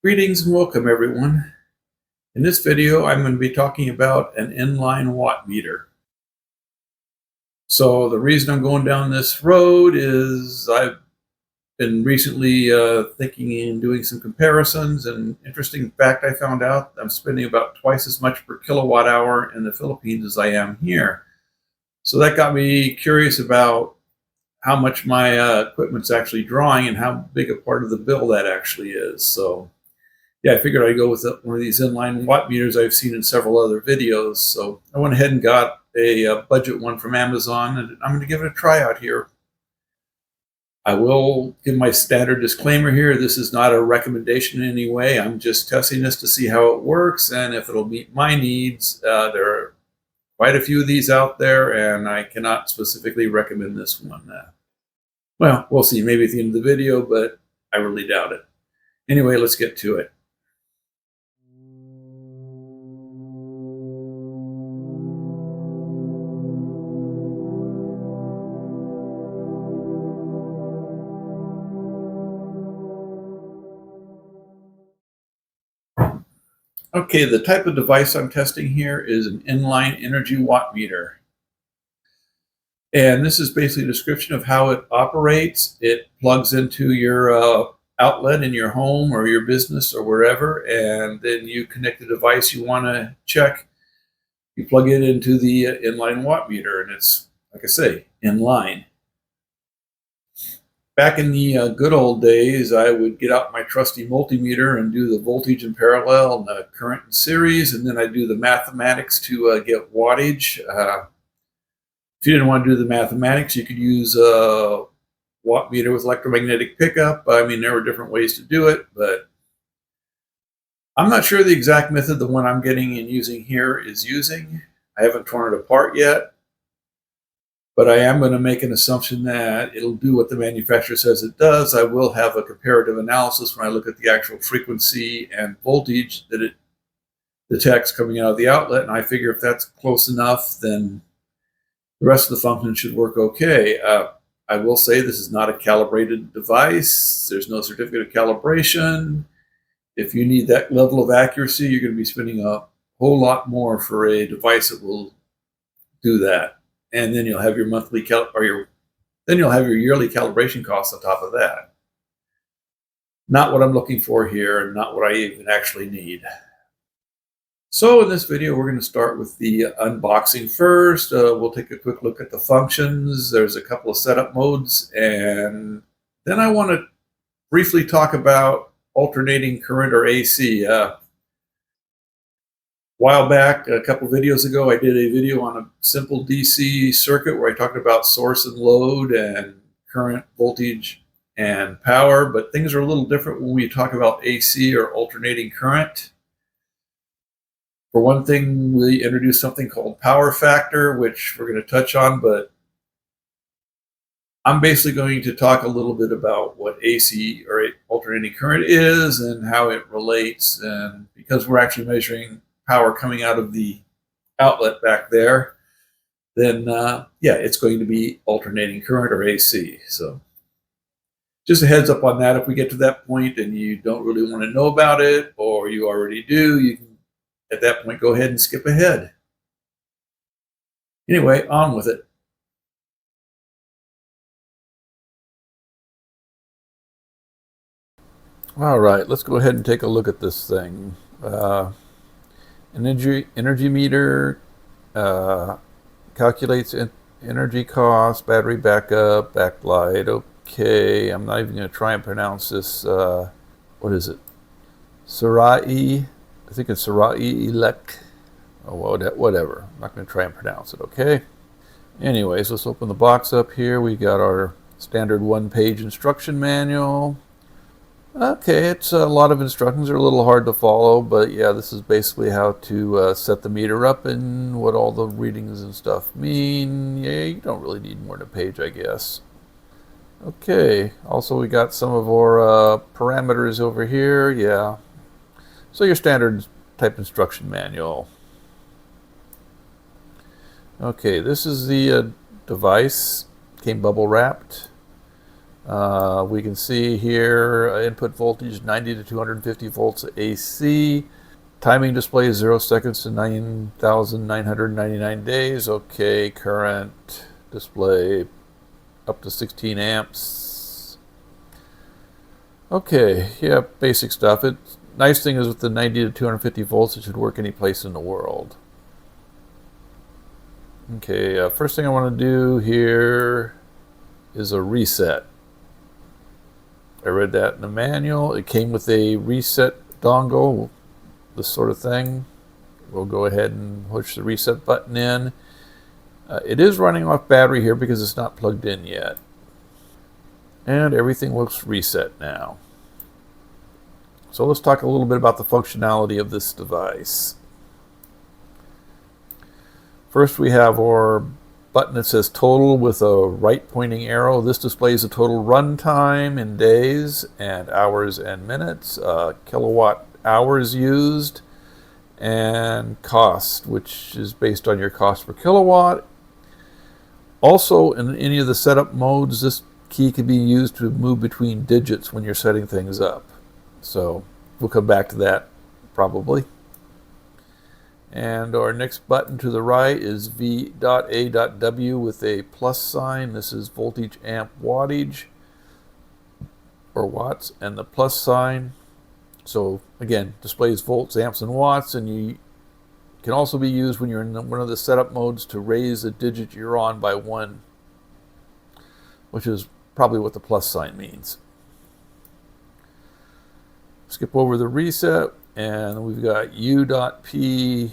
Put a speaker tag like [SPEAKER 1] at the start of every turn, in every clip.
[SPEAKER 1] Greetings and welcome everyone. In this video I'm going to be talking about an inline watt meter. So the reason I'm going down this road is I've been recently thinking and doing some comparisons, and interesting fact I found out I'm spending about twice as much per kilowatt hour in the Philippines as I am here. So that got me curious about how much my equipment's actually drawing and how big a part of the bill that actually is. So yeah, I figured I'd go with one of these inline watt meters I've seen in several other videos. So I went ahead and got a budget one from Amazon, and I'm going to give it a try out here. I will give my standard disclaimer here. This is not a recommendation in any way. I'm just testing this to see how it works and if it'll meet my needs. There are quite a few of these out there, and I cannot specifically recommend this one. Well, we'll see maybe at the end of the video, but I really doubt it. Anyway, let's get to it. Okay, the type of device I'm testing here is an inline energy watt meter. And this is basically a description of how it operates. It plugs into your outlet in your home or your business or wherever, and then you connect the device you want to check. You plug it into the inline watt meter, and it's, like I say, inline. Back in the good old days, I would get out my trusty multimeter and do the voltage in parallel and the current in series, and then I'd do the mathematics to get wattage. If you didn't want to do the mathematics, you could use a watt meter with electromagnetic pickup. I mean, there were different ways to do it, but I'm not sure the exact method the one I'm getting and using here is using. I haven't torn it apart yet. But I am going to make an assumption that it'll do what the manufacturer says it does. I will have a comparative analysis when I look at the actual frequency and voltage that it detects coming out of the outlet, and I figure if that's close enough, then the rest of the function should work okay. I will say this is not a calibrated device. There's no certificate of calibration. If you need that level of accuracy, you're going to be spending a whole lot more for a device that will do that. And then you'll have your monthly then you'll have your yearly calibration costs on top of that. Not what I'm looking for here, and not what I even actually need. So in this video, we're going to start with the unboxing first. We'll take a quick look at the functions. There's a couple of setup modes, and then I want to briefly talk about alternating current or AC. While back, a couple videos ago, I did a video on a simple DC circuit where I talked about source and load and current, voltage, and power, but things are a little different when we talk about AC or alternating current. For one thing, we introduced something called power factor, which we're going to touch on, but I'm basically going to talk a little bit about what AC or alternating current is and how it relates, and because we're actually measuring power coming out of the outlet back there, then yeah, it's going to be alternating current or AC. So just a heads up on that. If we get to that point and you don't really want to know about it, or you already do, you can at that point go ahead and skip ahead. Anyway, on with it. All right, let's go ahead and take a look at this thing. Energy meter calculates energy cost, battery backup, backlight. Okay, I'm not even going to try and pronounce this. What is it? Sarai. I think it's Sarai Elect. Oh, whatever. I'm not going to try and pronounce it. Okay. Anyways, let's open the box up here. We got our standard one-page instruction manual. Okay, it's a lot of instructions. They're a little hard to follow, but yeah, this is basically how to set the meter up and what all the readings and stuff mean. Yeah, you don't really need more than a page, I guess. Okay, also we got some of our parameters over here. Yeah, so your standard type instruction manual. Okay, this is the device. Came bubble wrapped. We can see here input voltage 90 to 250 volts AC. Timing display 0 seconds to 9,999 days. Okay, current display up to 16 amps. Okay, yeah, basic stuff. Nice thing is with the 90 to 250 volts, it should work any place in the world. Okay, first thing I want to do here is a reset. I read that in the manual. It came with a reset dongle, this sort of thing. We'll go ahead and push the reset button in. It is running off battery here because it's not plugged in yet. And everything looks reset now. So let's talk a little bit about the functionality of this device. First, we have our button that says total with a right pointing arrow. This displays the total run time in days and hours and minutes, kilowatt hours used, and cost, which is based on your cost per kilowatt. Also, in any of the setup modes, this key can be used to move between digits when you're setting things up. So we'll come back to that probably. And our next button to the right is V.A.W with a plus sign. This is voltage, amp, wattage, or watts, and the plus sign. So again, displays volts, amps, and watts, and you can also be used when you're in one of the setup modes to raise the digit you're on by 1, which is probably what the plus sign means. Skip over the reset, and we've got U.P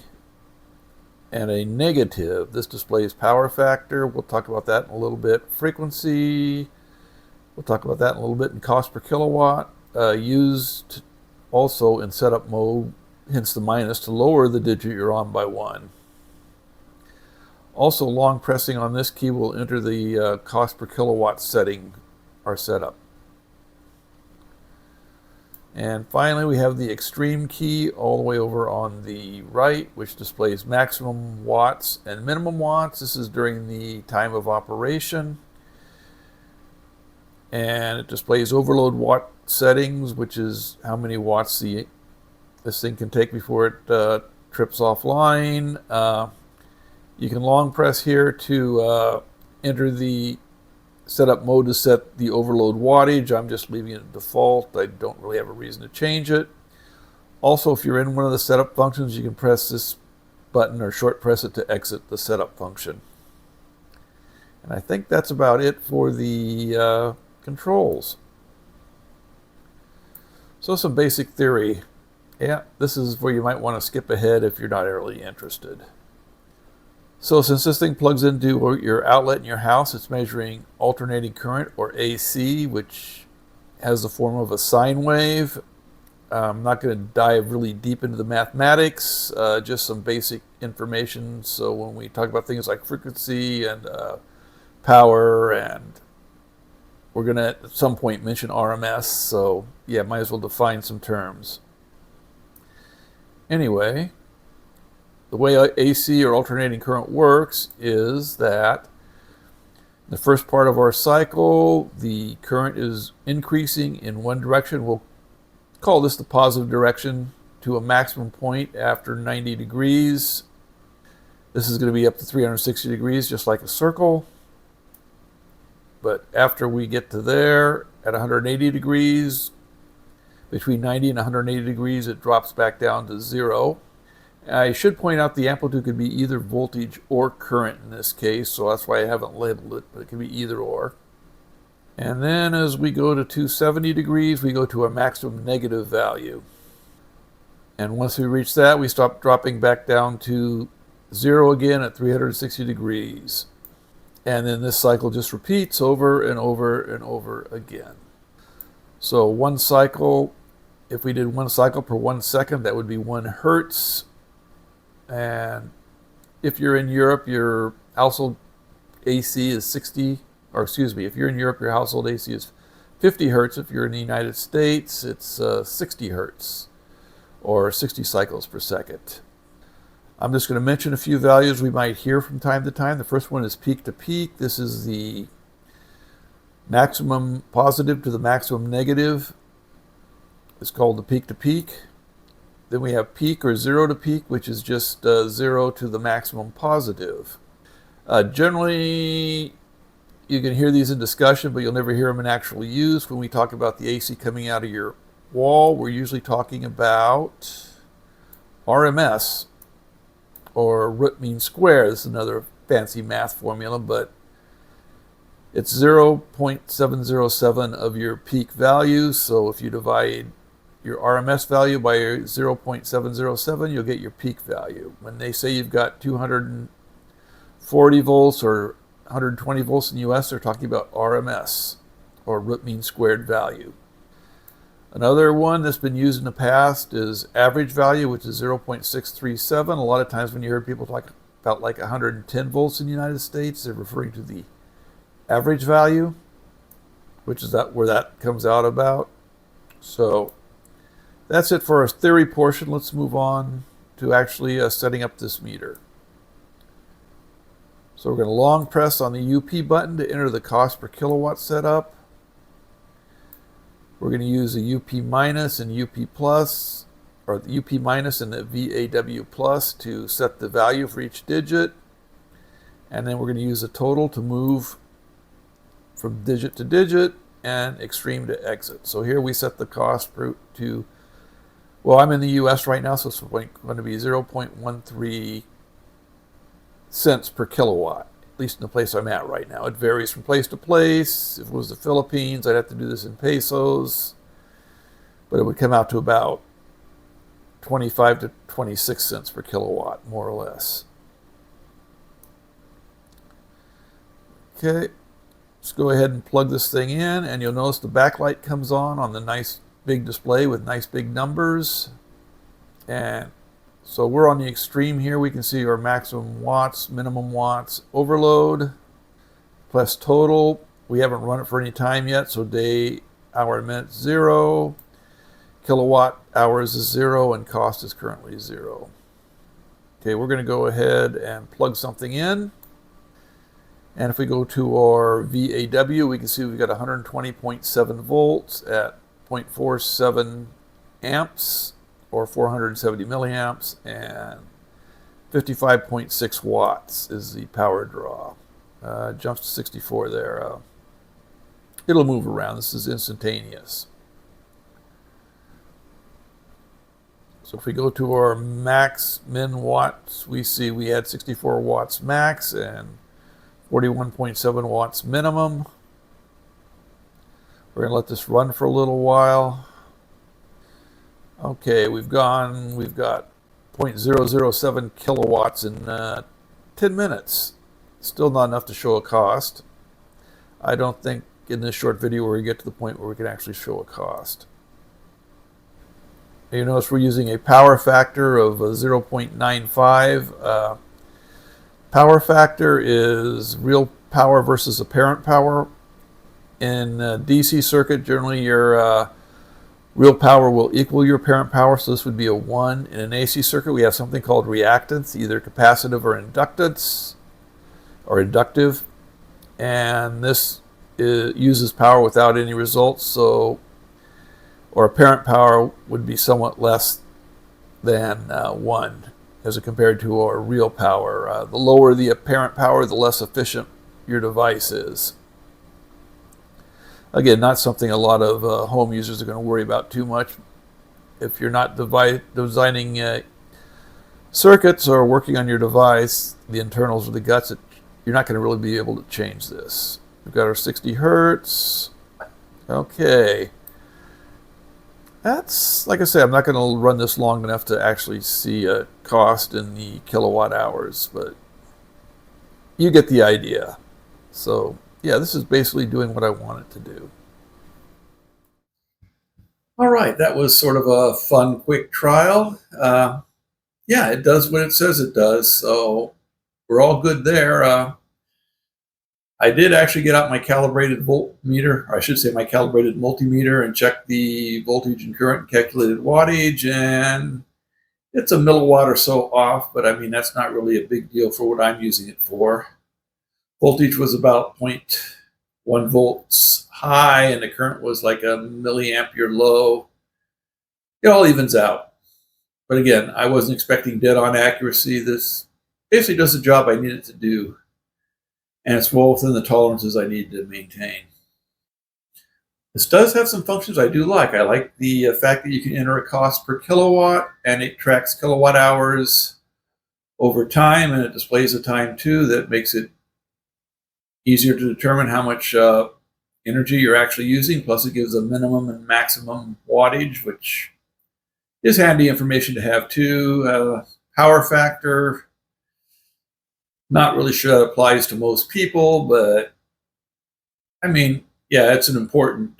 [SPEAKER 1] and a negative. This displays power factor. We'll talk about that in a little bit. Frequency, we'll talk about that in a little bit. And cost per kilowatt, used also in setup mode, hence the minus, to lower the digit you're on by 1. Also, long pressing on this key will enter the cost per kilowatt setting or setup. And finally, we have the extreme key all the way over on the right, which displays maximum watts and minimum watts. This is during the time of operation. And it displays overload watt settings, which is how many watts this thing can take before it trips offline. You can long press here to enter the setup mode to set the overload wattage. I'm just leaving it default. I don't really have a reason to change it. Also, if you're in one of the setup functions, you can press this button or short press it to exit the setup function. And I think that's about it for the controls. So some basic theory. Yeah, this is where you might want to skip ahead if you're not really interested. So since this thing plugs into your outlet in your house, it's measuring alternating current, or AC, which has the form of a sine wave. I'm not going to dive really deep into the mathematics, just some basic information. So when we talk about things like frequency and power, and we're going to at some point mention RMS, so yeah, might as well define some terms. Anyway, the way AC, or alternating current, works is that the first part of our cycle, the current is increasing in one direction. We'll call this the positive direction, to a maximum point after 90 degrees. This is going to be up to 360 degrees, just like a circle. But after we get to there, at 180 degrees, between 90 and 180 degrees, it drops back down to 0. I should point out the amplitude could be either voltage or current in this case, so that's why I haven't labeled it, but it can be either or. And then as we go to 270 degrees, we go to a maximum negative value. And once we reach that, we stop dropping back down to 0 again at 360 degrees. And then this cycle just repeats over and over and over again. So one cycle, if we did one cycle per 1 second, that would be 1 hertz. And if you're in Europe, your household AC is 60, or excuse me, if you're in Europe, your household AC is 50 hertz. If you're in the United States, it's 60 hertz, or 60 cycles per second. I'm just going to mention a few values we might hear from time to time. The first one is peak to peak. This is the Maximum positive to the maximum negative is called the peak to peak. Then we have peak or zero to peak, which is just zero to the maximum positive. Generally, you can hear these in discussion, but you'll never hear them in actual use. When we talk about the AC coming out of your wall, we're usually talking about RMS, or root mean square. This is another fancy math formula, but it's 0.707 of your peak value. So if you divide your RMS value by 0.707, you'll get your peak value. When they say you've got 240 volts or 120 volts in the US, they're talking about RMS, or root mean squared value. Another one that's been used in the past is average value, which is 0.637. A lot of times when you hear people talk about like 110 volts in the United States, they're referring to the average value, which is where that comes out about. So that's it for our theory portion. Let's move on to actually setting up this meter. So we're going to long press on the UP button to enter the cost per kilowatt setup. We're going to use a UP minus and UP plus, or the UP minus and the VAW plus to set the value for each digit. And then we're going to use a total to move from digit to digit and extreme to exit. So here we set the cost to, well, I'm in the US right now, so it's going to be 0.13 cents per kilowatt, at least in the place I'm at right now. It varies from place to place. If it was the Philippines, I'd have to do this in pesos, but it would come out to about 25 to 26 cents per kilowatt, more or less. Okay, let's go ahead and plug this thing in, and you'll notice the backlight comes on the nice big display with nice big numbers. And so we're on the extreme here. We can see our maximum watts, minimum watts, overload, plus total. We haven't run it for any time yet, so day, hour, minute, 0. Kilowatt hours is 0, and cost is currently 0. Okay, we're going to go ahead and plug something in. And if we go to our VAW, we can see we've got 120.7 volts at 0.47 amps, or 470 milliamps, and 55.6 watts is the power draw. Jumps to 64 there. It'll move around. This is instantaneous. So if we go to our max min watts, we see we had 64 watts max and 41.7 watts minimum. We're going to let this run for a little while. Okay, we've got 0.007 kilowatts in 10 minutes. Still not enough to show a cost. I don't think in this short video we're going to get to the point where we can actually show a cost. You notice we're using a power factor of 0.95. Power factor is real power versus apparent power. In a DC circuit, generally your real power will equal your apparent power, so this would be a 1. In an AC circuit, we have something called reactance, either capacitive or inductance, or inductive, and this uses power without any results, so or apparent power would be somewhat less than 1 as compared to our real power. The lower the apparent power, the less efficient your device is. Again, not something a lot of home users are going to worry about too much. If you're not designing circuits or working on your device, the internals or the guts, you're not going to really be able to change this. We've got our 60 hertz. Okay. That's, like I said, I'm not going to run this long enough to actually see a cost in the kilowatt hours, but you get the idea. So yeah, this is basically doing what I want it to do. All right, that was sort of a fun, quick trial. Yeah, it does what it says it does, so we're all good there. I did actually get out my calibrated voltmeter, or I should say my calibrated multimeter, and check the voltage and current and calculated wattage, and it's a milliwatt or so off, but I mean, that's not really a big deal for what I'm using it for. Voltage was about 1 volts high and the current was like a milliampere low. It all evens out. But again, I wasn't expecting dead-on accuracy. This basically does the job I need it to do, and it's well within the tolerances I need to maintain. This does have some functions I do like. I like the fact that you can enter a cost per kilowatt, and it tracks kilowatt hours over time, and it displays the time too. That makes it easier to determine how much energy you're actually using. Plus, it gives a minimum and maximum wattage, which is handy information to have too. Power factor, not really sure that applies to most people, but I mean, yeah, it's an important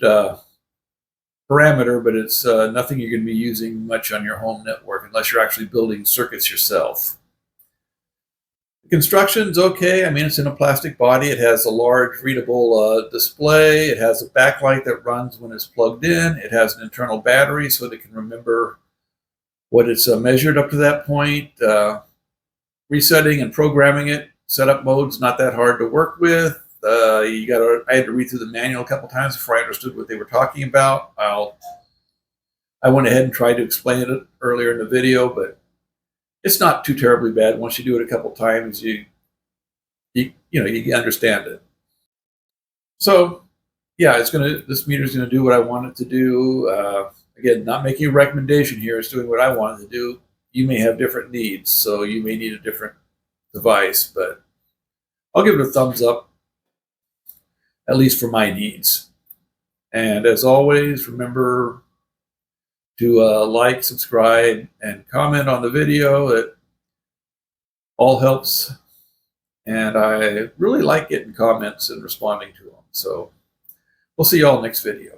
[SPEAKER 1] parameter, but it's nothing you're going to be using much on your home network unless you're actually building circuits yourself. The construction's okay. I mean, it's in a plastic body. It has a large readable display. It has a backlight that runs when it's plugged in. It has an internal battery so that it can remember what it's measured up to that point. Resetting and programming it, setup mode's not that hard to work with. I had to read through the manual a couple times before I understood what they were talking about. I went ahead and tried to explain it earlier in the video, but it's not too terribly bad. Once you do it a couple times, you understand it. So yeah, this meter's gonna do what I want it to do. Again, not making a recommendation here, it's doing what I want it to do. You may have different needs, so you may need a different device, but I'll give it a thumbs up, at least for my needs. And as always, remember to like, subscribe, and comment on the video. It all helps, and I really like getting comments and responding to them. So we'll see you all next video.